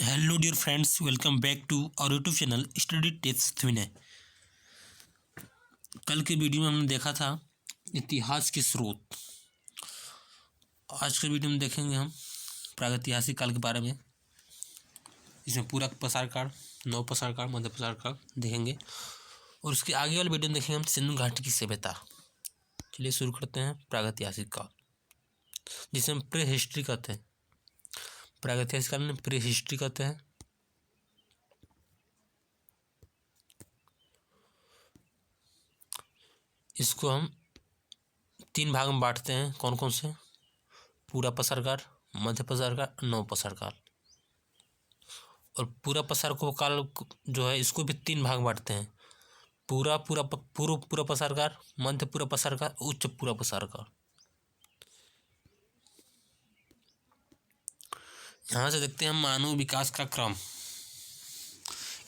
Hello dear friends, welcome back to our YouTube channel study tips Vinay. कल के video में हमने देखा था इतिहास के स्रोत। आज के वीडियो में देखेंगे हम प्रागैतिहासिक काल के बारे में। इसमें पूरा पसार काल, नव पसार काल, मध्य पसार काल देखेंगे और उसके आगे वाले वीडियो में देखेंगे हम सिंधु घाटी की सभ्यता। चलिए शुरू करते हैं प्रागैतिहासिक काल, जिसे हम प्री हिस्ट्री कहते हैं। प्रागैतिहासिक काल में प्री हिस्ट्री कहते हैं। इसको हम 3 भाग में बांटते हैं। कौन कौन से? पूरा पसार काल, मध्य पसार काल, नव पसार काल। और पूरा पसार काल जो है इसको भी 3 भाग बांटते हैं। पूरा पसार काल, मध्य पूरा पसार काल, उच्च पूरा पसार काल। यहाँ से देखते हैं हम मानव विकास का क्रम।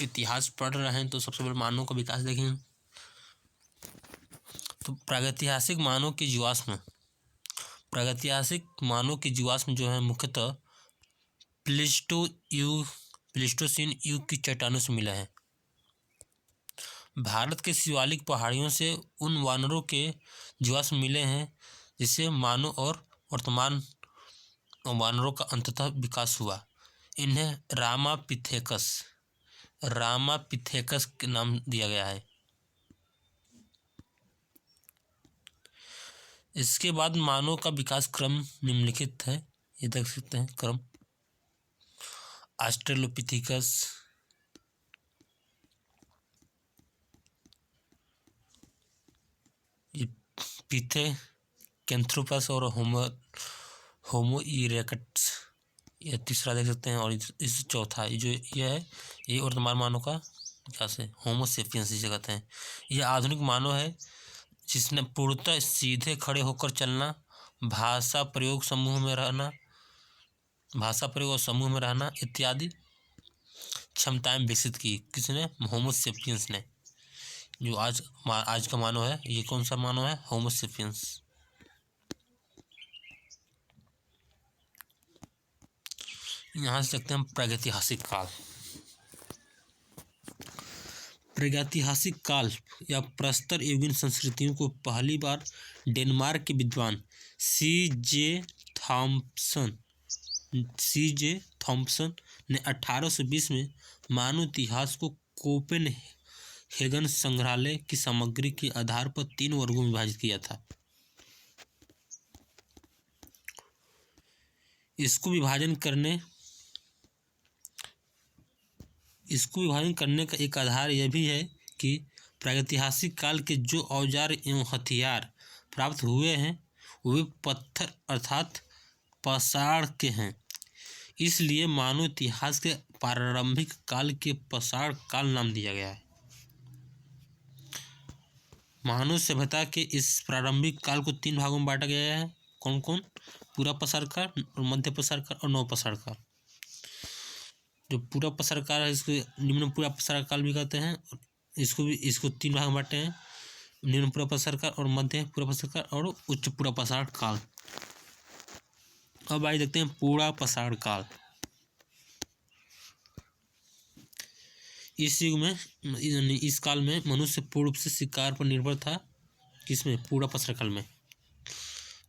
इतिहास पढ़ रहे हैं तो सबसे पहले मानव का विकास देखेंगे। तो प्रागैतिहासिक मानव की जीवाश्म जो है मुख्यतः प्लीस्टोसीन युग की चट्टानों से मिला है। भारत के शिवालिक पहाड़ियों से उन वानरों के जीवाश्म मिले हैं जिससे मानव और वर्तमान वानरों का अंततः विकास हुआ। इन्हें रामापिथेकस के नाम दिया गया है। इसके बाद मानव का विकास क्रम निम्नलिखित है, ये देख सकते हैं क्रम। ऑस्ट्रेलोपिथेकस, पिथेकैंथ्रोपस और होमो इरेक्टस, ये तीसरा देख सकते हैं। और इस चौथा ये है, ये वर्तमान मानव का विकास है। होमो सेपियंस जिसे कहते हैं। यह आधुनिक मानव है जिसने पूर्णतः सीधे खड़े होकर चलना, भाषा प्रयोग और समूह में रहना इत्यादि क्षमताएं विकसित की। किसने? होमो सेपियंस ने। जो आज का मानव है, ये कौन सा मानव है? होमो सेपियंस। यहाँ से देखते हैं प्रागैतिहासिक काल। प्रागैतिहासिक काल या प्रस्तर युगीन संस्कृतियों को पहली बार डेनमार्क के विद्वान सी.जे. थॉम्पसन ने 1820 में मानव इतिहास को कोपेनहेगन संग्रहालय की सामग्री के आधार पर 3 वर्गों में विभाजित किया था। इसको विभाजन करने का एक आधार यह भी है कि प्रागैतिहासिक काल के जो औजार एवं हथियार प्राप्त हुए हैं वे पत्थर अर्थात पाषाण के हैं। इसलिए मानव इतिहास के प्रारंभिक काल के पाषाण काल नाम दिया गया है। मानव सभ्यता के इस प्रारंभिक काल को 3 भागों में बांटा गया है। कौन कौन? पूरा पसार काल, मध्य पसार काल और नव पसार काल। जो पूरा पसार काल है इसको निम्न पूरा पसार काल भी कहते हैं। इसको 3 भाग में बांटे हैं, निम्न पूरा पसार काल और मध्य पूरा पसार काल और उच्च पूरा पसार काल। अब आइए देखते हैं पूरा पसार काल। इस काल में मनुष्य पूर्ण रूप से शिकार पर निर्भर था। किसमें? पूरा पसार काल में।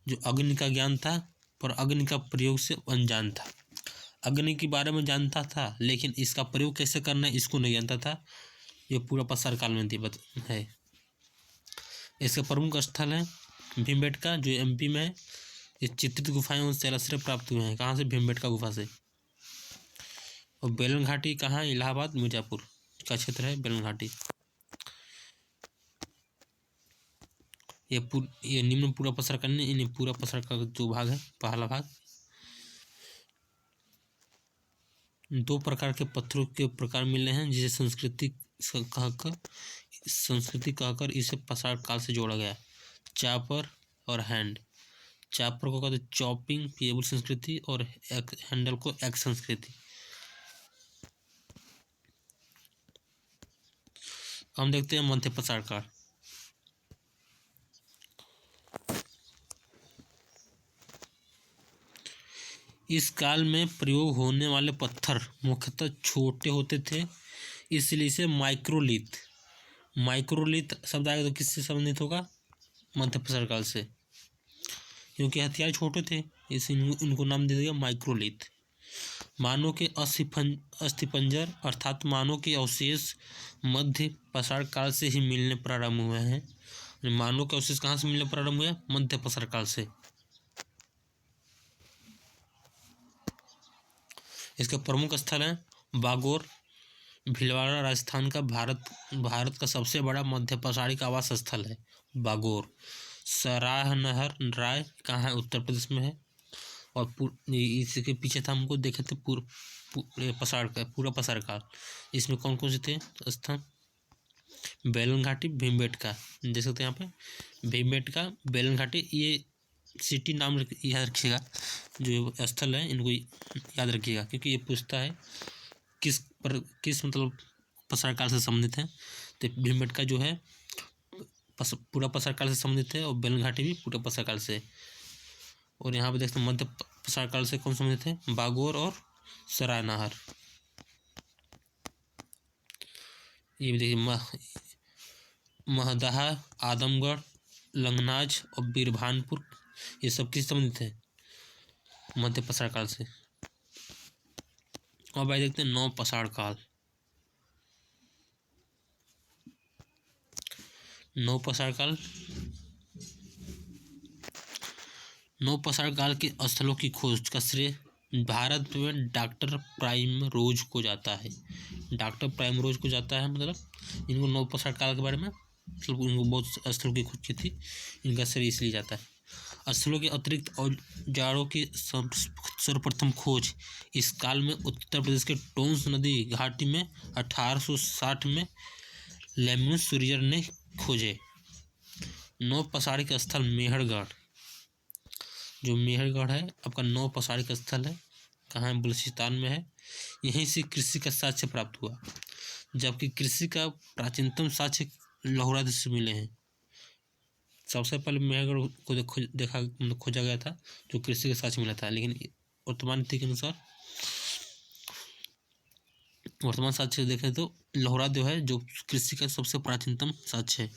जो अग्नि का ज्ञान था पर अग्नि का प्रयोग से अनजान था। अग्नि के बारे में जानता था लेकिन इसका प्रयोग कैसे करना है इसको नहीं जानता था। ये पूरा पसार काल में है। इसका प्रमुख स्थल है भीमबेटका, जो एमपी में है। ये चित्रित गुफाएं उनसे आश्रय प्राप्त हुए हैं। कहाँ से? भीमबेटका गुफा से। और बेलन घाटी कहाँ? इलाहाबाद मिर्जापुर का क्षेत्र है बेलन घाटी। ये निम्न पूरा पसार करने इन्हें पूरा पसार का जो भाग है, पहला भाग 2 प्रकार के पत्थरों के प्रकार मिले हैं जिसे संस्कृति कहकर इसे पसार काल से जोड़ा गया। चापर और हैंड। चापर को कहते चॉपिंग पेबल संस्कृति और हैंडल को एक्स संस्कृति। हम देखते हैं मध्य पसार काल। इस काल में प्रयोग होने वाले पत्थर मुख्यतः छोटे होते थे, इसलिए इसे माइक्रोलिथ शब्द आएगा तो किससे संबंधित होगा? मध्य प्रसार काल से, क्योंकि हथियार छोटे थे इसलिए इनको नाम दे दिया माइक्रोलिथ। मानव के अस्थिपंजर अर्थात मानव के अवशेष मध्य प्रसार काल से ही मिलने प्रारंभ हुए हैं। मानव के अवशेष कहाँ से मिलने प्रारंभ हुए? मध्य प्रसार काल से। इसके प्रमुख स्थल हैं बागोर, भीलवाड़ा राजस्थान का भारत का सबसे बड़ा मध्य प्रसारिक आवास स्थल है बागोर। सराहनहर राय कहाँ है? उत्तर प्रदेश में है। और इसके पीछे था हमको देखे थे पूरा प्रसार काल। इसमें कौन कौन से थे स्थान? बेलन घाटी, भीमबेटका, देख सकते हैं यहाँ पे भीमबेटका, बेलन घाटी। ये सिटी नाम याद रखिएगा, जो स्थल है इनको याद रखिएगा, क्योंकि ये पूछता है किस मतलब प्रसार काल से संबंधित है। तो भीमबेटका जो है पूरा प्रसार काल से संबंधित है और बेलन घाटी भी पूरा प्रसार काल से। और यहाँ पे देखते हैं मध्य प्रसार काल से कौन संबंधित है? बागोर और सरायनहर। ये भी देखिए महदहा, आदमगढ़, लंगनाज और बीरभानपुर, ये सब किस संबंधित है? मध्य प्रसार काल से। और भाई देखते हैं नौ प्रसार काल। नौ प्रसार काल के स्थलों की खोज का श्रेय भारत में डॉक्टर प्राइमरोज को जाता है। मतलब इनको नौ प्रसार काल के बारे में इनको बहुत स्थलों की खोज की थी, इनका श्रेय इसलिए जाता है। स्थलों के अतिरिक्त औजारों की सर्वप्रथम खोज इस काल में उत्तर प्रदेश के टोंस नदी घाटी में 1860 में लेम्नुस सूरियर ने खोजे। नौ प्रसारिक स्थल मेहरगढ़, जो मेहरगढ़ है आपका नौ प्रसारिक स्थल है, कहाँ है? बलूचिस्तान में है। यहीं से कृषि का साक्ष्य प्राप्त हुआ, जबकि कृषि का प्राचीनतम साक्ष्य लोहरा से मिले हैं। सबसे पहले मेहरगढ़ को खोजा गया था, जो कृषि का साक्ष्य मिला था, लेकिन वर्तमान तिथि के अनुसार वर्तमान साक्ष्य देखें तो लोहरा जो है जो कृषि का सबसे प्राचीनतम साक्ष्य है।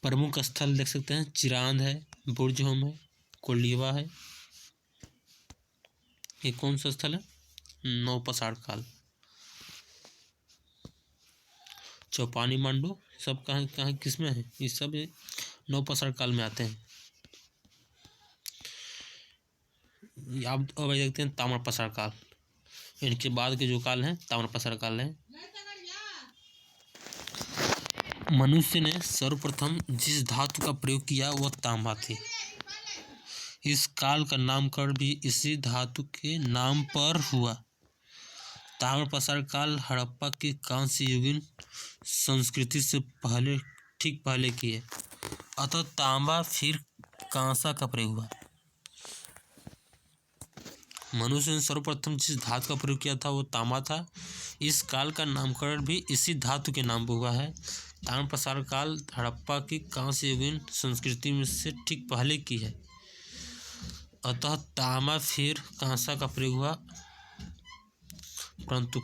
प्रमुख स्थल देख सकते हैं चिरांद है, बुर्जहोम है, कोलिवा है। ये कौन सा स्थल है? नौ प्रसार काल। चौपानी, मांडू सब कहाँ किसमें है? ये सब नौ प्रसार काल में आते हैं। आप अब देखते हैं ताम्र प्रसार काल। इनके बाद के जो काल हैं ताम्र प्रसार काल है। मनुष्य ने सर्वप्रथम जिस धातु का प्रयोग किया वह तांबा थी। इस काल का नामकरण भी इसी धातु के नाम पर हुआ। ताम्र प्रसार काल हड़प्पा की कांस्य युगीन संस्कृति से ठीक पहले की है, अतः तांबा फिर कांसा का प्रयोग हुआ। मनुष्य ने सर्वप्रथम जिस धातु का प्रयोग किया था वो तांबा था। इस काल का नामकरण भी इसी धातु के नाम पर हुआ है। ताम्र प्रसार काल हड़प्पा की कांस्य युगीन संस्कृति में से ठीक पहले की है, अतः तांबा फिर कांसा का प्रयोग हुआ। परंतु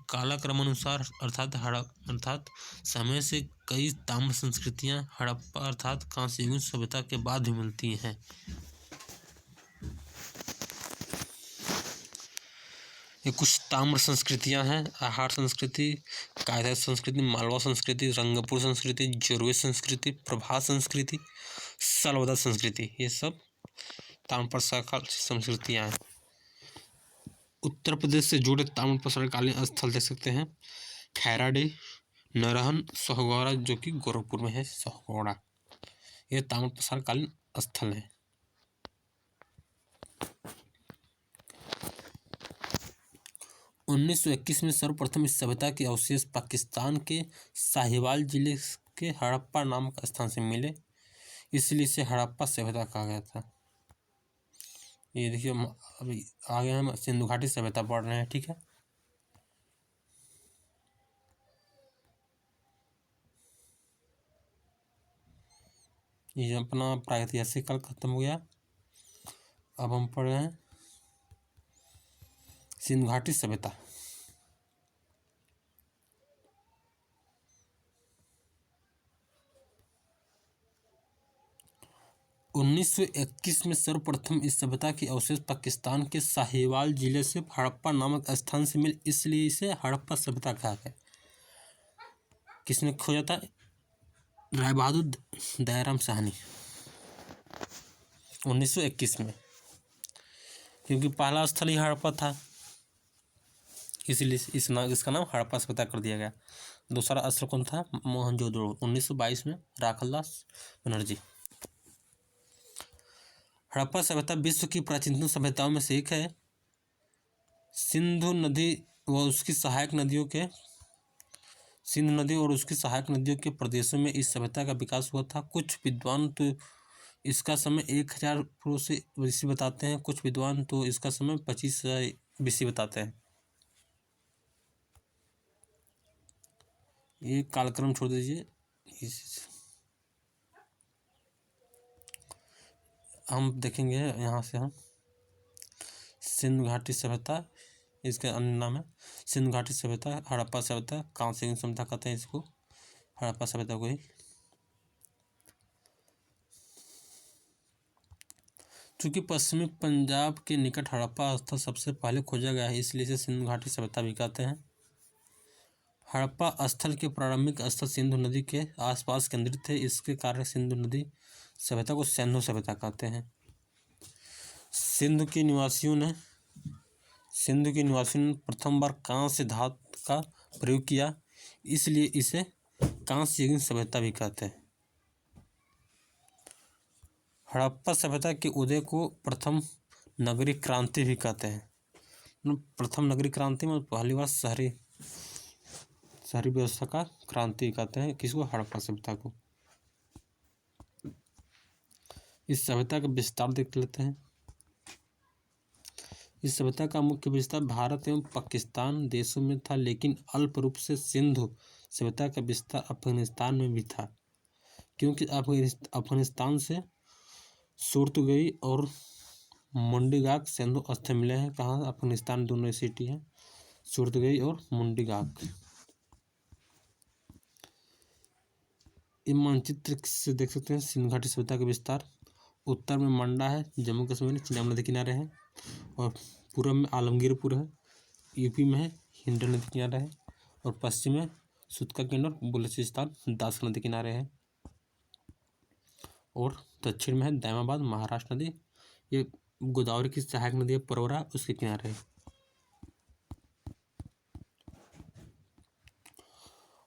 कालक्रमानुसार अर्थात समय से कई ताम्र संस्कृतियां हड़प्पा अर्थात कांस्य युगीन सभ्यता के बाद भी मिलती हैं। ये कुछ ताम्र संस्कृतियां हैं: आहार संस्कृति, कायदा संस्कृति, मालवा संस्कृति, रंगपुर संस्कृति, जोरवे संस्कृति, प्रभात संस्कृति, सलवदा संस्कृति। ये सब ताम्र प्रसार काल संस्कृतियां हैं। उत्तर प्रदेश से जुड़े ताम्र प्रसार कालीन स्थल देख सकते हैं खैराडीह, नरहन, सोहगौड़ा, जो कि गोरखपुर में है। सोहगौड़ा ये ताम्र प्रसार कालीन स्थल है। 1921 में सर्वप्रथम इस सभ्यता के अवशेष पाकिस्तान के साहिवाल जिले के हड़प्पा नामक स्थान से मिले, इसलिए इसे हड़प्पा सभ्यता कहा गया था। ये देखिए अभी आगे हम सिंधु घाटी सभ्यता पढ़ रहे हैं, ठीक है। ये अपना प्रागैतिहासिक काल खत्म हो गया। अब हम पढ़ रहे हैं सिंधु घाटी सभ्यता। 1921 में सर्वप्रथम इस सभ्यता के अवशेष पाकिस्तान के साहिवाल जिले से हड़प्पा नामक स्थान से मिले, इसलिए इसे हड़प्पा सभ्यता कहा गया। किसने खोजा था? राय बहादुर दयाराम साहनी 1921 में, क्योंकि पहला स्थल ही हड़प्पा था, इसलिए इसका नाम हड़प्पा सभ्यता कर दिया गया। दूसरा स्थल कौन था? मोहनजोदड़ो 1922 में, राखलदास बनर्जी। हड़प्पा सभ्यता विश्व की प्राचीनतम सभ्यताओं में से एक है। सिंधु नदी और उसकी सहायक नदियों के प्रदेशों में इस सभ्यता का विकास हुआ था। कुछ विद्वान तो इसका समय 1000 पूर्व से BC बताते हैं, कुछ विद्वान तो इसका समय 2500 BC बताते हैं। ये कालक्रम छोड़ दीजिए, हम देखेंगे यहाँ से। हम सिंधु घाटी सभ्यता, इसके अन्य नाम है सिंधु घाटी सभ्यता, हड़प्पा सभ्यता, कांस्य युग सभ्यता कहते हैं इसको, हड़प्पा सभ्यता को ही। चूँकि पश्चिमी पंजाब के निकट हड़प्पा स्थल सबसे पहले खोजा गया है, इसलिए इसे सिंधु घाटी सभ्यता भी कहते हैं। हड़प्पा स्थल के प्रारंभिक स्थल सिंधु नदी के आसपास केंद्रित थे, इसके कारण सिंधु नदी सभ्यता को सिंधु सभ्यता कहते हैं। सिंधु के निवासियों ने प्रथम बार कांस्य धातु का प्रयोग किया, इसलिए इसे कांस्य युगीन सभ्यता भी कहते हैं। हड़प्पा सभ्यता के उदय को प्रथम नगरीय क्रांति भी कहते हैं। प्रथम नगरीय क्रांति में पहली बार शहरी व्यवस्था का क्रांति कहते हैं किसको? हड़प्पा सभ्यता को। इस सभ्यता का विस्तार देख लेते हैं। इस सभ्यता का मुख्य विस्तार भारत एवं पाकिस्तान देशों में था, लेकिन अल्प रूप से सिंधु सभ्यता का विस्तार अफगानिस्तान में भी था, क्योंकि अफगानिस्तान से सुर्तुगई और मुंडीगाक सिंधु स्थल मिले हैं। कहाँ? अफगानिस्तान, दोनों सिटी है, सुर्तुगई और मुंडीगाक। इस मानचित्र से देख सकते हैं सिंधु घाटी सभ्यता का विस्तार। उत्तर में मंडा है, जम्मू कश्मीर चिनाब नदी किनारे है, और पूर्व में आलमगीरपुर है, यूपी में है, हिंडन नदी किनारे है, और पश्चिम में सुतका केंद्र और बलूचिस्तान दास नदी किनारे है, और दक्षिण में है दैमाबाद महाराष्ट्र नदी, ये गोदावरी की सहायक नदी है परवरा, उसके किनारे है।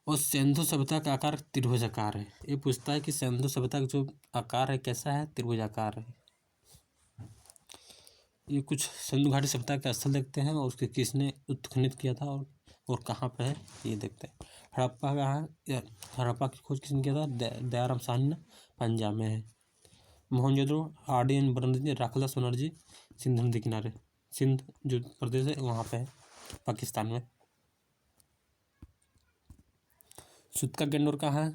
और सिंधु सभ्यता का आकार त्रिभुजाकार है। ये पूछता है कि सिंधु सभ्यता का जो आकार है कैसा है? त्रिभुजाकार है। ये कुछ सिंधु घाटी सभ्यता के स्थल देखते हैं और उसके किसने उत्खनन किया था और कहाँ पे है ये देखते हैं। हड़प्पा कहाँ है? हड़प्पा की खोज किसने किया था? दयाराम साहनी ने, पंजाब में है। मोहनजोदड़ो RDN बनर्जी, राखलदास बनर्जी, सिंधु नदी किनारे, सिंध जो प्रदेश है वहाँ पे है, पाकिस्तान में। सुतका केंद्र कहाँ है?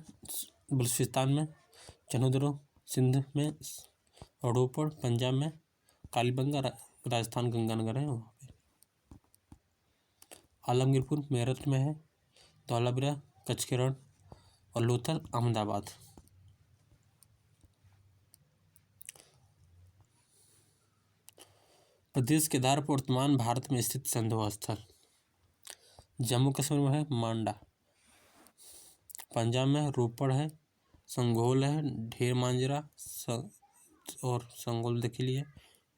बलूचिस्तान में। चनोदरो सिंध में, अडोपड़ पंजाब में, कालीबंगा राजस्थान गंगानगर है वहाँ पे। आलमगीरपुर मेरठ में है, धौलावीरा कच्छ के रण, और लोथल अहमदाबाद। प्रदेश के आधार पर वर्तमान भारत में स्थित सिंधु स्थल जम्मू कश्मीर में है मांडा, पंजाब में रोपड़ है, संगोल है, ढेर मांजरा और संगोल देख लिए,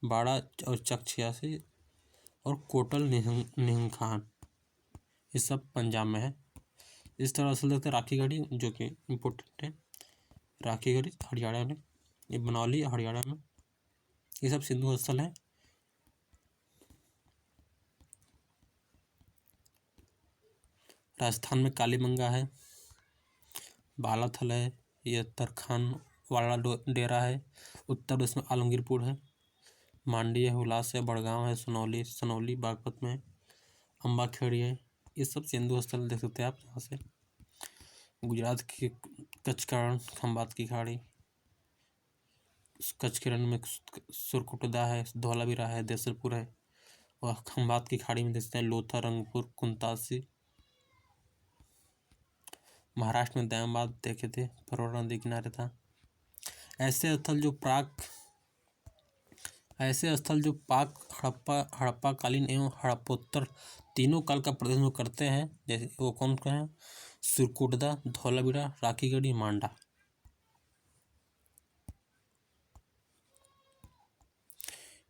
बाड़ा और चक 86 और कोटल निहंखान, ये सब पंजाब में है। इस तरह असल देखते हैं राखीगढ़ी, जो कि इम्पोर्टेंट है। राखीगढ़ी हरियाणा में, ये बनौली हरियाणा में, ये सब सिंधु स्थल है। राजस्थान में कालीबंगा है, बालाथल है, ये तरखान वाला डेरा है। उत्तर प्रदेश में आलमगीरपुर है, मांडी है, हुलास है, बड़गांव है, सनौली बागपत में है, अम्बाखेड़ी है। ये सब सिंधु स्थल देख सकते हैं आप यहाँ से। गुजरात की कच्छ का रण, खंबात की खाड़ी, कच्छ के रण में सुरकुटदा है, धौलावीरा है, देसलपुर है, और खंभात की खाड़ी में देखते हैं लोथा, रंगपुर, कुंतासी। महाराष्ट्र में दयामाबाद देखे थे, परवरा नदी किनारे था। ऐसे स्थल जो पाक हड़प्पा कालीन एवं हड़प्पोत्तर तीनों काल का प्रतिनिधित्व करते हैं, जैसे वो कौन कौन है? सुरकुटदा, धौलावीरा, राखीगढ़ी, मांडा।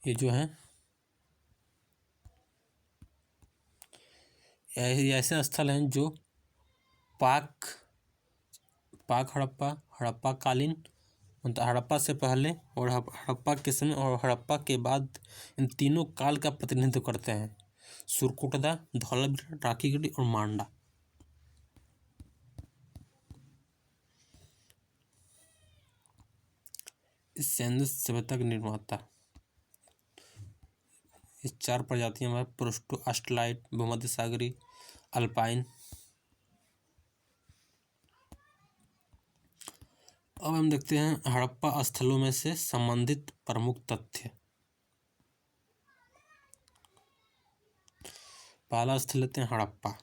ये जो है ऐसे स्थल हैं जो पाक हड़प्पा कालीन, मतलब हड़प्पा से पहले और हड़प्पा के समय और हड़प्पा के बाद, इन तीनों काल का प्रतिनिधित्व करते हैं। सुरकुटदा, धौलावीरा, राखीगढ़ी और मांडा। इस सिंधु सभ्यता के निर्माता इस 4 प्रजातियां हमारे प्रोस्टो ऑस्ट्रेलाइट, भूमध्य सागरी, अल्पाइन। अब हम देखते हैं हड़प्पा स्थलों में से संबंधित प्रमुख तथ्य। पहला स्थल लेते हैं हड़प्पा।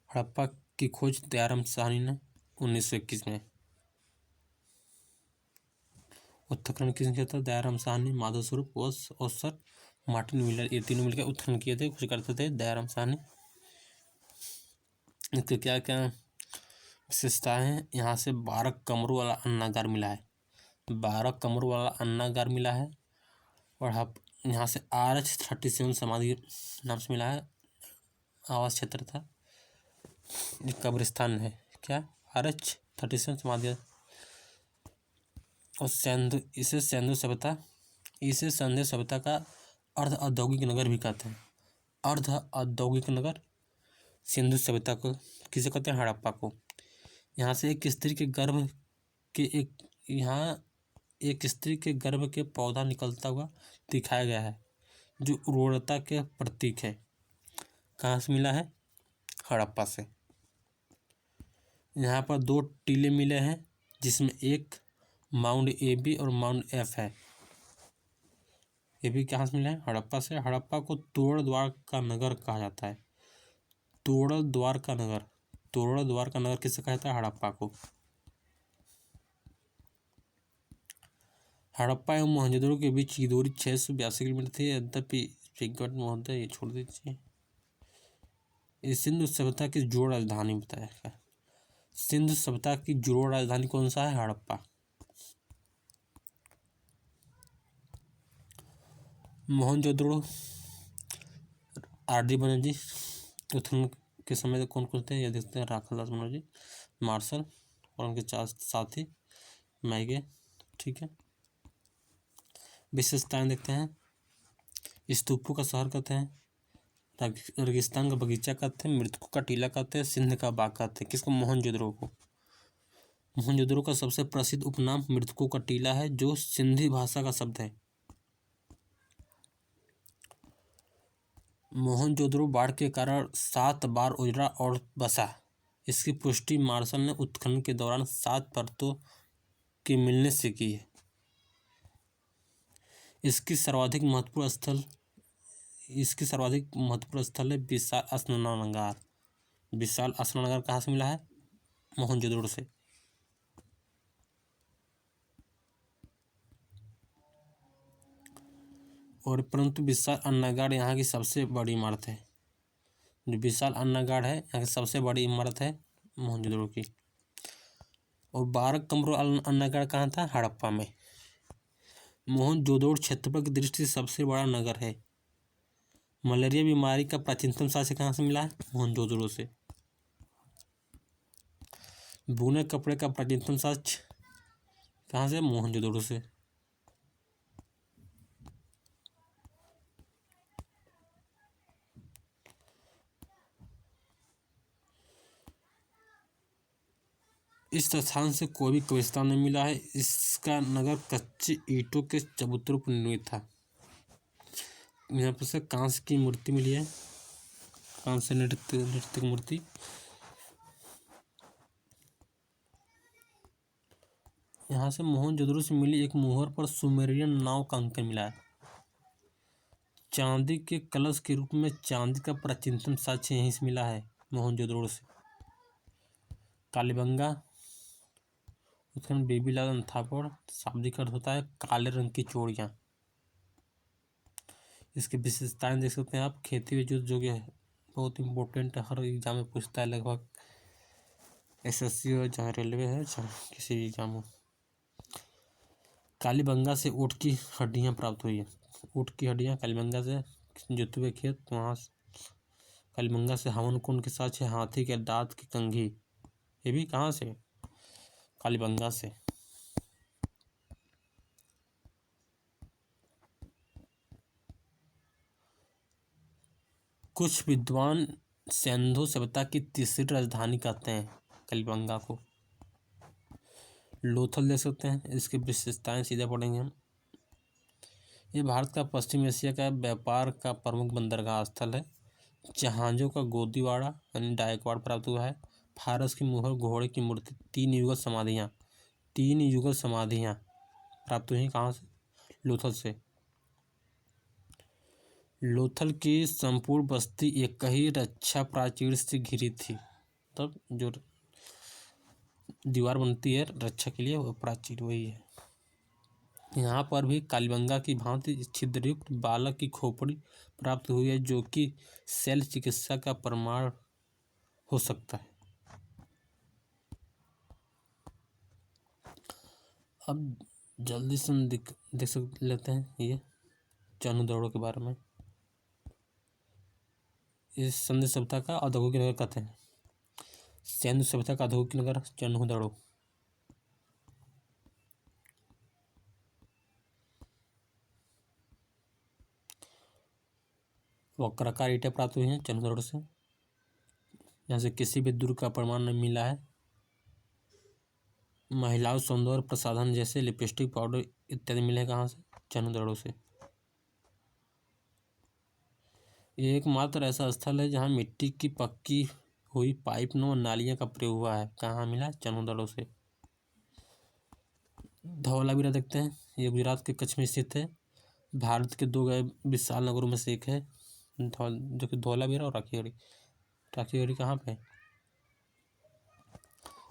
हड़प्पा की खोज दयाराम साहनी ने 1921 में। उत्खनन किसने किया था? दयाराम साहनी, माधव स्वरूप और सर मार्टिन मिलर, ये तीनों मिलकर उत्खनन किए थे, खोज करते थे दयाराम साहनी। इसके क्या क्या विशेषताएं हैं? यहाँ से 12 कमरों वाला अन्नागार मिला है, 12 कमरों वाला अन्नागार मिला है। और यहाँ से RH-37 समाधि नाम से मिला है, आवास क्षेत्र था, ये कब्रिस्तान है। क्या? RH-37 समाधि। और इसे सिंधु सभ्यता का अर्ध औद्योगिक नगर भी कहते हैं। अर्ध औद्योगिक नगर सिंधु सभ्यता को किसे कहते हैं? हड़प्पा को। यहाँ से एक स्त्री के गर्भ के पौधा निकलता हुआ दिखाया गया है, जो उर्वरता के प्रतीक है। कहाँ से मिला है? हड़प्पा से। यहाँ पर 2 टीले मिले हैं, जिसमें एक माउंट AB और माउंट F है। ये भी कहाँ से मिला है? हड़प्पा से। हड़प्पा को तोड़ द्वार का नगर कहा जाता है। तोड़ द्वार का नगर किससे कहा जाता है? हड़प्पा को। हड़प्पा एवं मोहनजोदड़ो के बीच की दूरी 682 किलोमीटर थी। यद्यपि महोदय ये छोड़ दीजिए। इस सिंधु सभ्यता की जोड़ राजधानी बताया गया। सिंधु सभ्यता की जोड़ राजधानी कौन सा है? हड़प्पा। मोहनजोदड़ो RD बनर्जी उत्खनन के समय कौन कौन थे? ये देखते हैं। राखालदास बनर्जी, मार्शल और उनके 4 साथी मैगे। ठीक है, विशेषताएं देखते हैं। स्तूपों का शहर कहते हैं, रेगिस्तान का बगीचा कहते हैं, मृतकों का टीला कहते हैं, सिंध का बाग कहते हैं। किसको? मोहनजोदड़ो को। मोहनजोदड़ो का सबसे प्रसिद्ध उपनाम मृतकों का टीला है, जो सिंधी भाषा का शब्द है। मोहनजोदड़ो बाढ़ के कारण 7 बार उजड़ा और बसा। इसकी पुष्टि मार्शल ने उत्खनन के दौरान 7 परतों के मिलने से की है। इसकी सर्वाधिक महत्वपूर्ण स्थल है विशाल स्नानागार। विशाल स्नानागार कहाँ से मिला है? मोहनजोदड़ो से। और परंतु विशाल अन्नागार यहाँ की सबसे बड़ी इमारत है। जो विशाल अन्नागार है, यहाँ की सबसे बड़ी इमारत है मोहनजोदड़ो की। और 12 कमरों अन्नागार कहाँ था? हड़प्पा में। मोहनजोदड़ो क्षेत्रफल की दृष्टि से सबसे बड़ा नगर है। मलेरिया बीमारी का प्राचीनतम साक्ष्य कहाँ से मिला है? मोहनजोदड़ो से। बुने कपड़े का प्राचीनतम साक्ष्य कहाँ से? मोहनजोदड़ो से। इस स्थान से कोई भी कब्रिस्तान नहीं मिला है। इसका नगर कच्चे ईंटों के चबूतरों पर निर्मित था। यहाँ पर से कांस्य की मूर्ति मिली है, कांस्य नृत्य की मूर्ति। यहाँ से मोहनजोदड़ो से मिली एक मुहर पर सुमेरियन नाव का अंकन मिला है। चांदी के कलश के रूप में चांदी का प्राचीनतम साक्ष्य यहीं से मिला है, मोहनजोदड़ो से। कालीबंगा, उत्खनन बेबीलाल अंथापड़, शाब्दिक अर्थ होता है काले रंग की चूड़ियाँ। इसकी विशेषताएं देख सकते हैं आप। खेती में जो कि है बहुत इम्पोर्टेंट है, हर एग्जाम में पूछता है लगभग, एसएससी हो चाहे रेलवे है चाहे किसी भी एग्जाम हो। कालीबंगा से ऊँट की हड्डियाँ प्राप्त हुई है। ऊँट की हड्डियाँ कालीबंगा से, जोते हुए खेत वहाँ कालीबंगा से। हवन कुंड के साथ हाथी के दांत की कंघी, ये भी कहाँ से? कालीबंगा से। कुछ विद्वान सिंधु सभ्यता की तीसरी राजधानी कहते हैं कालीबंगा को। लोथल देख सकते हैं, इसकी विशेषताएं सीधे पढ़ेंगे हम। ये भारत का पश्चिम एशिया का व्यापार का प्रमुख बंदरगाह स्थल है। जहाजों का गोदीवाड़ा यानी डायकवाड़ प्राप्त हुआ है। फारस की मुहर, घोड़े की मूर्ति, 3 युगल समाधियाँ प्राप्त हुई। कहाँ से? लोथल से। लोथल की संपूर्ण बस्ती एक ही रक्षा प्राचीर से घिरी थी। तब जो दीवार बनती है रक्षा के लिए, वो प्राचीर वही है। यहाँ पर भी कालीबंगा की भांति छिद्रयुक्त बालक की खोपड़ी प्राप्त हुई है, जो कि शल्य चिकित्सा का प्रमाण हो सकता है। अब जल्दी से हम देख लेते हैं ये चनहुदड़ो के बारे में। इस सिंधु सभ्यता का औद्योगिक नगर कहते हैं। सिंधु सभ्यता का औद्योगिक नगर चनहुदड़ो। वक्राकार ईंटें प्राप्त हुई हैं चनहुदड़ो से। यहाँ से किसी भी दुर्ग का प्रमाण नहीं मिला है। महिलाओं सौंदर्य प्रसाधन जैसे लिपस्टिक, पाउडर इत्यादि मिले कहाँ से? चनहुदड़ो से। ये एकमात्र ऐसा स्थल है जहाँ मिट्टी की पक्की हुई पाइप नुमा नालियाँ का प्रयोग हुआ है। कहाँ मिला? चनहुदड़ो से। धौलावीरा देखते हैं, ये गुजरात के कच्छ में स्थित है। भारत के 2 विशाल नगरों में से एक है, जो कि धौलावीरा और राखीगढ़ी। राखीगढ़ी कहाँ पे?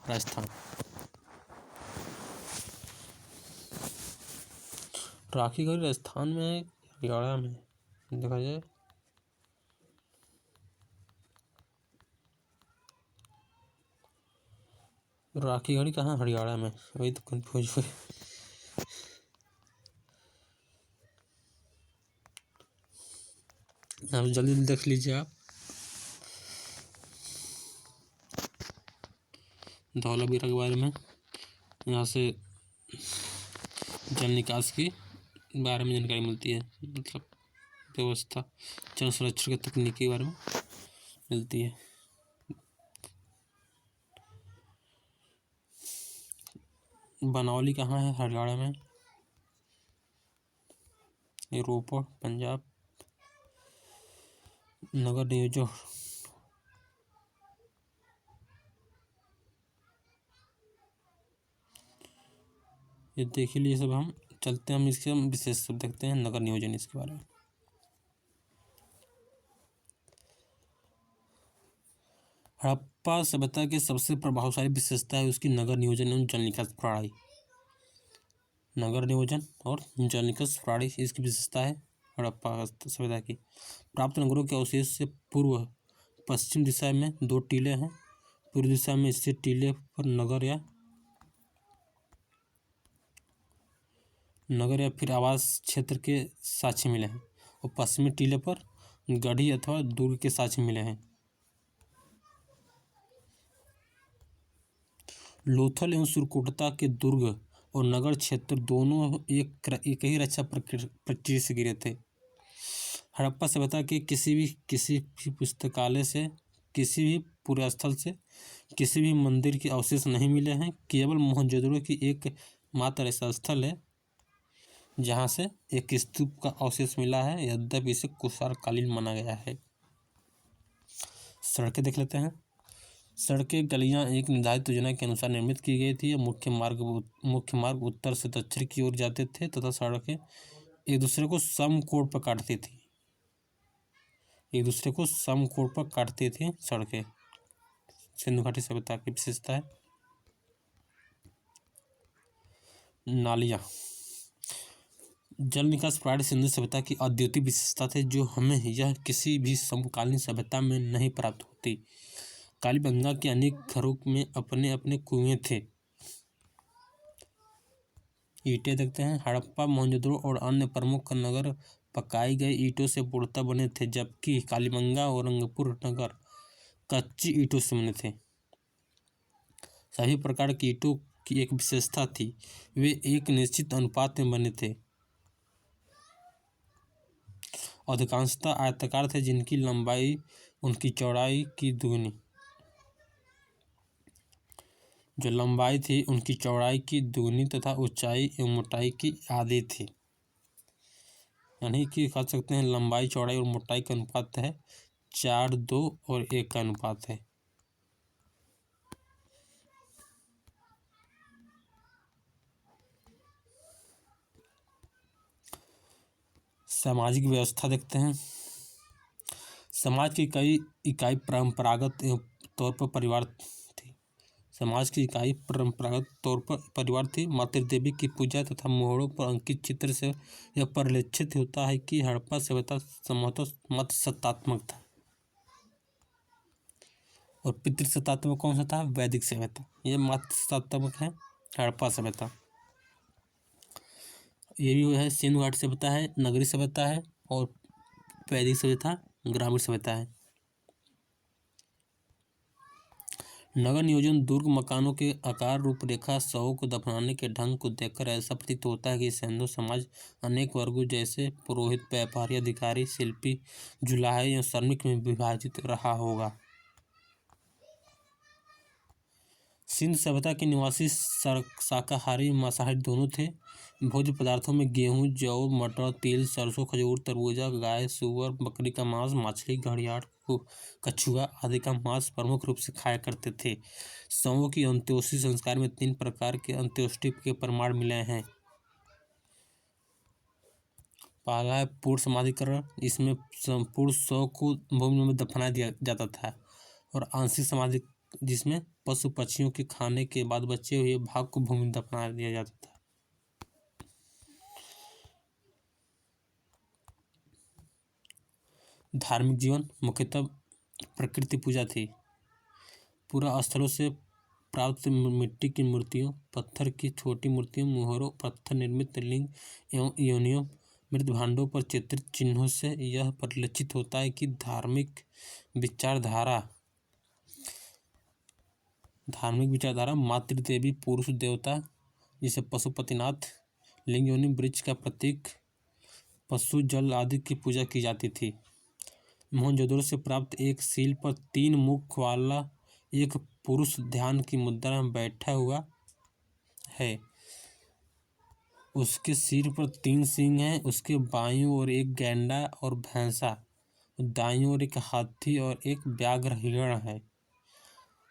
राजस्थान। राखीगढ़ी राजस्थान में, हरियाणा में देखा जाए। राखीगढ़ी कहाँ? हरियाणा में, वही तो कंफ्यूज हुए। अब जल्दी देख लीजिए आप। धौलावीरा के बारे में, यहाँ से जल निकास की बारे में जानकारी मिलती है, मतलब व्यवस्था, जल संरक्षण की तकनीक के बारे में मिलती है। बनौली कहाँ है? हरियाणा में। ये रोपड़ पंजाब। नगर नियोजन, ये देख लिए सब। हम चलते हैं, हम इसके विशेष सब देखते हैं, नगर नियोजन इसके बारे में। हड़प्पा सभ्यता की सबसे प्रभावशाली विशेषता है उसकी नगर नियोजन एवं जल निकास प्रणाली। नगर नियोजन और जल निकास प्रणाली इसकी विशेषता है हड़प्पा सभ्यता की। प्राप्त नगरों के अवशेष से पूर्व पश्चिम दिशा में 2 टीले हैं। पूर्व दिशा में स्थित टीले पर नगर या फिर आवास क्षेत्र के साक्ष्य मिले हैं, और पश्चिमी टीले पर गढ़ी अथवा दुर्ग के साक्ष्य मिले हैं। लोथल एवं सुरकोटता के दुर्ग और नगर क्षेत्र दोनों एक ही रक्षा प्रक्रिया से गिरे थे। हड़प्पा सभ्यता के किसी भी पुस्तकालय से, किसी भी पुरास्थल से, किसी भी मंदिर के अवशेष नहीं मिले हैं। केवल मोहनजोदड़ो की एक मात्र ऐसा स्थल है जहाँ से एक स्तूप का अवशेष मिला है, यद्यपि इसे कुषाण कालीन माना गया है। सड़कें देख लेते हैं। सड़कें गलियां एक निर्धारित योजना के अनुसार निर्मित की गई थी। मुख्य मार्ग उत्तर से दक्षिण की ओर जाते थे तथा सड़कें एक दूसरे को समकोण पर काटती थी। सड़कें सिंधु घाटी सभ्यता की विशेषता है। नालियाँ जल निकास प्रणाली सिंधु सभ्यता की अद्वितीय विशेषता थे, जो हमें यह किसी भी समकालीन सभ्यता में नहीं प्राप्त होती। कालीबंगा के अनेक घरों में अपने अपने कुएं थे। ईंटें देखते हैं। हड़प्पा, मोहनजोदड़ो और अन्य प्रमुख नगर पकाई गई ईंटों से पूर्णतः बने थे, जबकि कालीबंगा और रंगपुर नगर कच्ची ईंटों से बने थे। सभी प्रकार की ईंटों की एक विशेषता थी, वे एक निश्चित अनुपात में बने थे। अधिकांशतः आयताकार थे, जिनकी लंबाई उनकी चौड़ाई की दुगनी तथा ऊंचाई एवं मोटाई की आधी थी। यानी कि कह सकते हैं लंबाई, चौड़ाई और मोटाई का अनुपात है 4:2 और 1 का अनुपात है। सामाजिक व्यवस्था देखते हैं। समाज की कई इकाई परंपरागत तौर पर परिवार थी। मातृ देवी की पूजा तथा मोहरों पर अंकित चित्र से यह परिलक्षित होता है कि हड़प्पा सभ्यता संभवतः मातृसत्तात्मक था। और पितृसत्तात्मक कौन सा था? वैदिक सभ्यता। यह मातृसत्तात्मक है हड़प्पा सभ्यता। ये भी है सिंधु घाटी सभ्यता है, नगरीय सभ्यता है, और वैदिक सभ्यता ग्रामीण सभ्यता है। नगर नियोजन दुर्ग मकानों के आकार, रूपरेखा, शवों को दफनाने के ढंग को देखकर ऐसा प्रतीत होता है कि सिंधु समाज अनेक वर्गों जैसे पुरोहित, व्यापारी, अधिकारी, शिल्पी, जुलाहे या श्रमिक में विभाजित रहा होगा। सिंधु सभ्यता के निवासी शाकाहारी मांसाहारी दोनों थे। भोज्य पदार्थों में गेहूं, जौ, मटर, तिल, सरसों, खजूर, तरबूजा, गाय, सुअर, बकरी का मांस, मछली, घड़ियाल, कछुआ आदि का मांस प्रमुख रूप से खाया करते थे। शवों की अंत्येष्टि संस्कार में 3 प्रकार के अंत्येष्टि के प्रमाण मिले हैं। पहला है पूर्ण समाधिकरण, इसमें संपूर्ण शव को भूमि में दफना दिया जाता था। और आंशिक समाधि, जिसमें पशु पक्षियों के खाने के बाद बचे हुए भाग को भूमि में दफना दिया जाता था। धार्मिक जीवन मुख्यतः प्रकृति पूजा थी। पूरा स्थलों से प्राप्त मिट्टी की मूर्तियों, पत्थर की छोटी मूर्तियों, मोहरों, पत्थर निर्मित लिंग एवं योनियों, मृत भांडों पर चित्रित चिन्हों से यह परिलक्षित होता है कि धार्मिक विचारधारा मातृदेवी, पुरुष देवता जिसे पशुपतिनाथ, लिंग योनि, वृक्ष का प्रतीक, पशु, जल आदि की पूजा की जाती थी। मोहनजोदड़ो से प्राप्त एक सील पर 3 मुख वाला एक पुरुष ध्यान की मुद्रा में बैठा हुआ है। उसके सिर पर 3 सींग हैं। उसके बाईं ओर एक गैंडा और भैंसा, दाईं ओर एक हाथी और एक व्याघ्र हिरण है।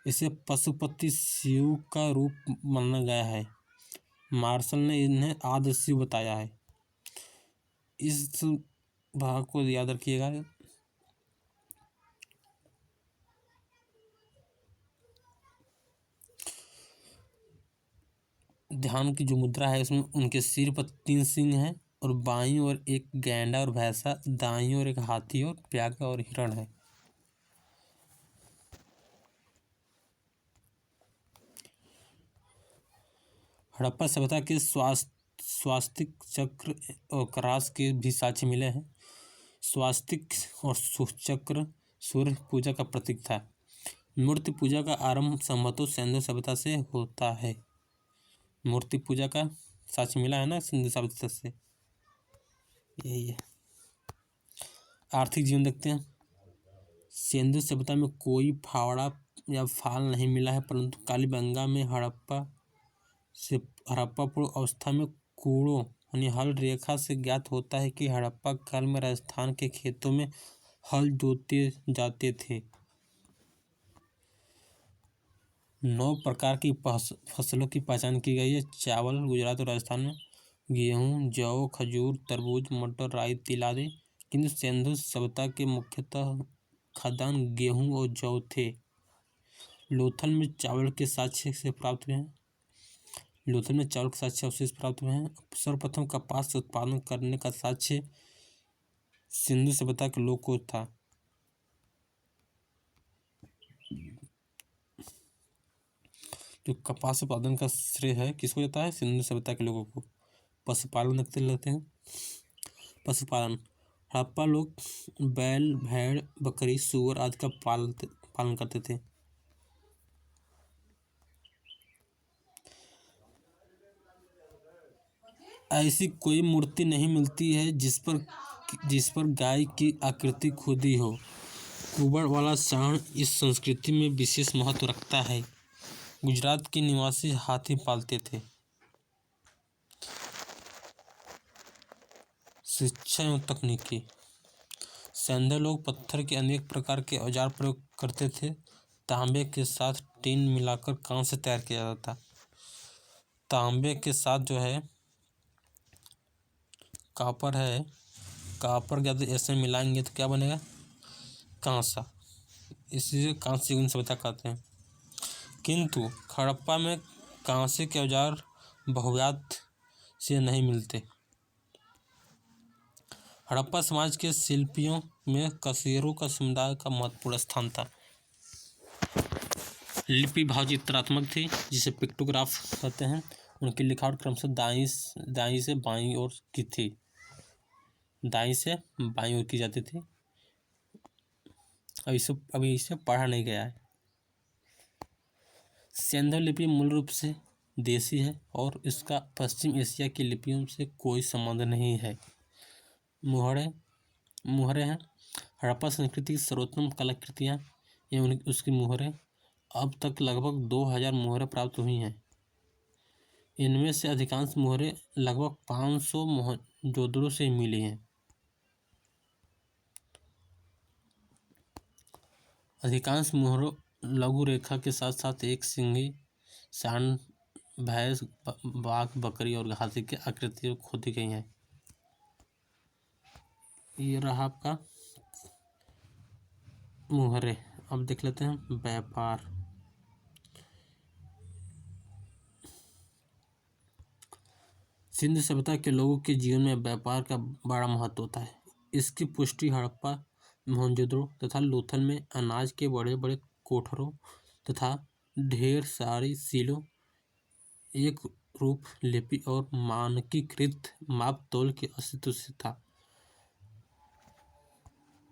इसे पशुपति शिव का रूप माना गया है। मार्शल ने इन्हें आदि शिव बताया है। इस भाग को याद रखिएगा। ध्यान की जो मुद्रा है उसमें उनके सिर पर 3 सिंह हैं और बाईं ओर एक गैंडा और भैंसा, दाईं ओर एक हाथी और व्याघ्र और हिरण है। हड़प्पा सभ्यता के स्वास्तिक चक्र और क्रॉस के भी साक्ष्य मिले हैं। स्वास्तिक और चक्र सूर्य पूजा का प्रतीक था। मूर्ति पूजा का आरंभ संभवतः सिंधु सभ्यता से होता है। मूर्ति पूजा का साक्ष्य मिला है ना सिंधु सभ्यता से, यही है। आर्थिक जीवन देखते हैं। सिंधु सभ्यता में कोई फावड़ा या फाल नहीं मिला है, परंतु कालीबंगा में हड़प्पा पूर्व अवस्था में कूड़ों यानी हल रेखा से ज्ञात होता है कि हड़प्पा काल में राजस्थान के खेतों में हल जोते जाते थे। 9 प्रकार की फसलों की पहचान की गई है। चावल गुजरात और राजस्थान में, गेहूँ, जौ, खजूर, तरबूज, मटर, राई, तिल आदि। किंतु सिंधु सभ्यता के मुख्यतः खाद्यान्न गेहूँ और जौ थे। लोथल में चावल के साक्ष्य से प्राप्त हुए हैं। लोथल में चावल के साक्ष्य अवशेष प्राप्त हुए हैं। सर्वप्रथम कपास उत्पादन करने का साक्ष्य सिंधु सभ्यता के लोग को था। जो कपास उत्पादन का श्रेय है किसको जाता है? सिंधु सभ्यता के लोगों को। पशुपालन देखते लेते हैं। पशुपालन, हड़प्पा लोग बैल, भेड़, बकरी, सूअर आदि का पालन करते थे। ऐसी कोई मूर्ति नहीं मिलती है जिस पर गाय की आकृति खुदी हो। कुबड़ वाला सांड इस संस्कृति में विशेष महत्व रखता है। गुजरात के निवासी हाथी पालते थे। शिक्षा एवं तकनीकी, सिंधु लोग पत्थर के अनेक प्रकार के औजार प्रयोग करते थे। तांबे के साथ टीन मिलाकर कांस्य तैयार किया जाता था। तांबे के साथ जो है कापर है, कापर के ऐसे मिलाएंगे तो क्या बनेगा? कांसा। इसीलिए कांस्य युग सभ्यता कहते हैं। किंतु हड़प्पा में कांसे के औजार बहुतायत से नहीं मिलते। हड़प्पा समाज के शिल्पियों में कसेरों का समुदाय का महत्वपूर्ण स्थान था। लिपि भावचित्रात्मक थी, जिसे पिक्टोग्राफ कहते हैं। उनकी लिखावट क्रमशः दाईं से बाईं ओर की थी। दाईं से बाईं ओर की जाती थी। अभी इसे पढ़ा नहीं गया है। सिंधु लिपि मूल रूप से देसी है और इसका पश्चिम एशिया की लिपियों से कोई संबंध नहीं है। मुहरें हैं। हड़प्पा संस्कृति की सर्वोत्तम कलाकृतियाँ एवं उसकी मुहरें। अब तक लगभग 2000 मुहरें प्राप्त हुई हैं। इनमें से अधिकांश मुहरें लगभग 500 मोहनजोदड़ो से मिली हैं। अधिकांश मुहरों लघु रेखा के साथ साथ एक सिंगी, सांड, भैंस, बाघ, बकरी और हाथी की आकृतियाँ खोदी गई हैं। ये रहा आपका मुहरे। अब देख लेते हैं व्यापार। सिंधु सभ्यता के लोगों के जीवन में व्यापार का बड़ा महत्व होता है। इसकी पुष्टि हड़प्पा, मोहनजोदड़ो तथा लोथल में अनाज के बड़े बड़े कोठरों तथा ढेर सारी सीलों, एक रूप लिपि और मानकीकृत माप तौल के अस्तित्व से था।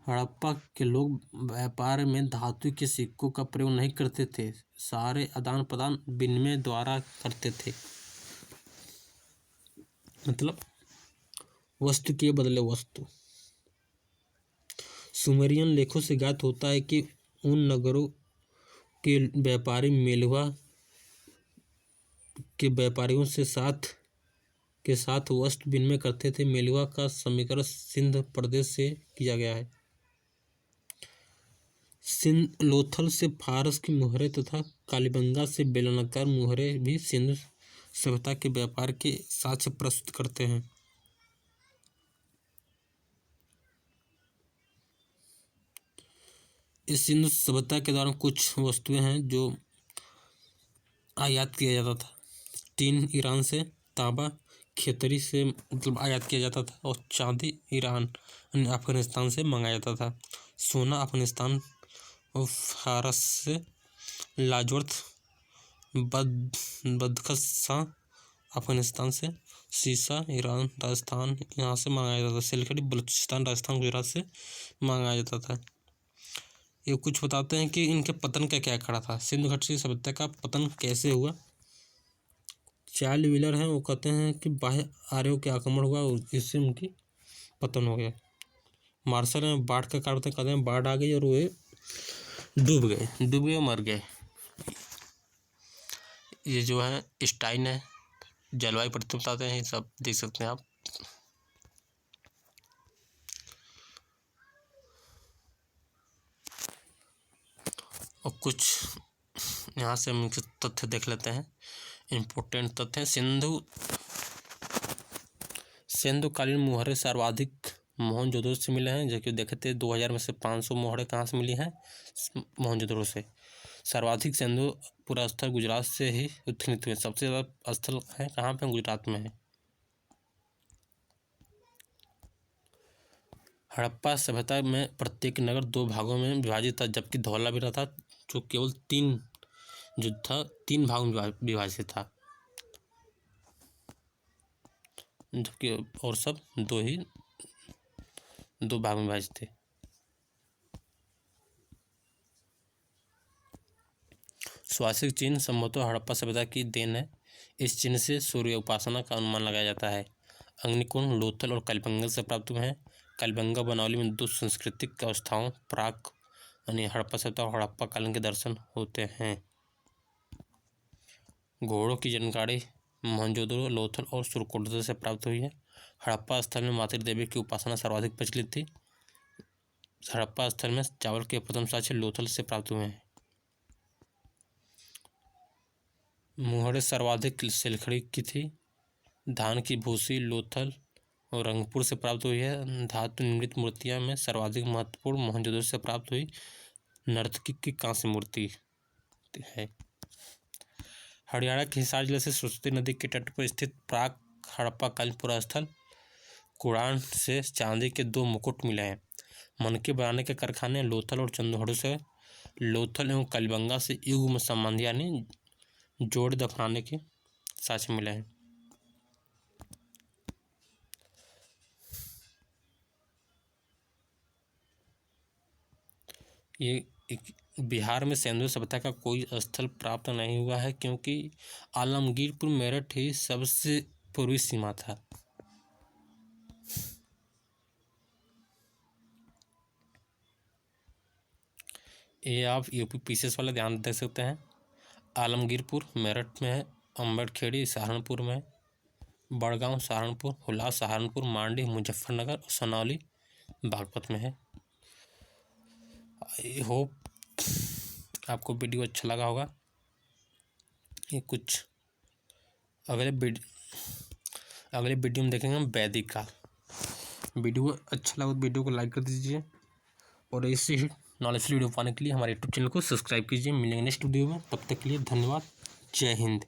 हड़प्पा के लोग व्यापार में धातु के सिक्कों का प्रयोग नहीं करते थे। सारे आदान प्रदान विनिमय द्वारा करते थे। मतलब वस्तु के बदले वस्तु। सुमेरियन लेखों से ज्ञात होता है कि उन नगरों के व्यापारी मेलुहा के व्यापारियों के साथ वस्तु विनिमय करते थे। मेलुहा का समीकरण सिंध प्रदेश से किया गया है। लोथल से फारस की मुहरें तथा कालीबंगा से बेलनाकार मुहरें भी सिंधु सभ्यता के व्यापार के साक्ष्य प्रस्तुत करते हैं। इस सिंधु सभ्यता के दौरान कुछ वस्तुएं हैं जो आयात किया जाता था। टीन ईरान से, तांबा खेतरी से मतलब आयात किया जाता था, और चांदी ईरान अफगानिस्तान से मंगाया जाता था। सोना अफगानिस्तान और फारस से, लाजवर्थ बदख्शां अफगानिस्तान से, शीशा ईरान राजस्थान यहाँ से मंगाया जाता था। सिलखड़ी बलूचिस्तान राजस्थान गुजरात से मंगाया जाता था। ये कुछ बताते हैं कि इनके पतन का क्या खड़ा था। सिंधु घाटी सभ्यता का पतन कैसे हुआ। चार्ल्स व्हीलर हैं, वो कहते हैं कि बाह्य आर्यों के आक्रमण हुआ और इससे उनकी पतन हो गया। मार्शल हैं, बाढ़ का कारण कहते हैं बाढ़ आ गई और वे डूब गए और मर गए। ये जो है स्टाइन है, जलवायु परिवर्तन बताते हैं, सब देख सकते हैं आप। और कुछ यहाँ से हम तथ्य देख लेते हैं, इम्पोर्टेंट तथ्य। सिंधुकालीन मुहावरे सर्वाधिक मोहनजोदड़ो से मिले हैं, जो कि देखे थे 2000 में से 500 मुहावरे कहाँ से मिली हैं, मोहनजोदड़ो से। सर्वाधिक सिंधु पूरा स्थल गुजरात से ही उत्खनन हुए, सबसे ज़्यादा स्थल है कहाँ पे, गुजरात में है। हड़प्पा सभ्यता में प्रत्येक नगर 2 भागों में विभाजित था, जबकि धौलावीरा था जो केवल 3 जो था 3 भागों में विभाजित था, जबकि और सब 2 भाग में विभाजित थे। स्वास्तिक चिन्ह संभवतः हड़प्पा सभ्यता की देन है। इस चिन्ह से सूर्य उपासना का अनुमान लगाया जाता है। अग्निकुंड लोथल और कलिबंगा से प्राप्त हुए हैं। कलिबंगा बनौली में 2 सांस्कृतिक अवस्थाओं प्राक यानी हड़प्पा सभ्यता और हड़प्पा कालीन के दर्शन होते हैं। घोड़ों की जानकारी मोहनजोदड़ो, लोथल और सुरकोटदा से प्राप्त हुई है। हड़प्पा स्थल में मातृ देवी की उपासना सर्वाधिक प्रचलित थी। हड़प्पा स्थल में चावल के प्रथम साक्ष्य लोथल से प्राप्त हुए हैं। मुहरे सर्वाधिक सिलखड़ी की थी। धान की भूसी लोथल और रंगपुर से प्राप्त हुई है। धातु निर्मित मूर्तियां में सर्वाधिक महत्वपूर्ण मोहनजोदड़ो से प्राप्त हुई नर्तकी की कांस्य मूर्ति है। हरियाणा के हिसार जिले से सरस्वती नदी के तट पर स्थित प्राक हड़प्पा कालीन पुरास्थल कुड़ान से चांदी के 2 मुकुट मिले हैं। मनके बनाने के कारखाने लोथल और चंदोहड़ो से लोथल एवं कलिबंगा से युग में संबंध यानी जोड़ दफनाने के साक्ष्य मिले हैं। ये बिहार में सिंधु सभ्यता का कोई स्थल प्राप्त नहीं हुआ है, क्योंकि आलमगीरपुर मेरठ ही सबसे पूर्वी सीमा था। ये आप यूपी पीसीएस वाले ध्यान दे सकते हैं। आलमगीरपुर मेरठ में है, अम्बेडखेड़ी सहारनपुर में, बड़गांव सहारनपुर, हुला सहारनपुर, मांडी मुजफ्फरनगर और सनौली बागपत में है। आई होप आपको वीडियो अच्छा लगा होगा। ये कुछ अगले वीडियो में देखेंगे हम वैदिक काल। वीडियो अच्छा लगा तो वीडियो को लाइक कर दीजिए और ऐसे ही नॉलेज वीडियो पाने के लिए हमारे यूट्यूब चैनल को सब्सक्राइब कीजिए। मिलेंगे नेक्स्ट वीडियो में, तब तक के लिए धन्यवाद। जय हिंद।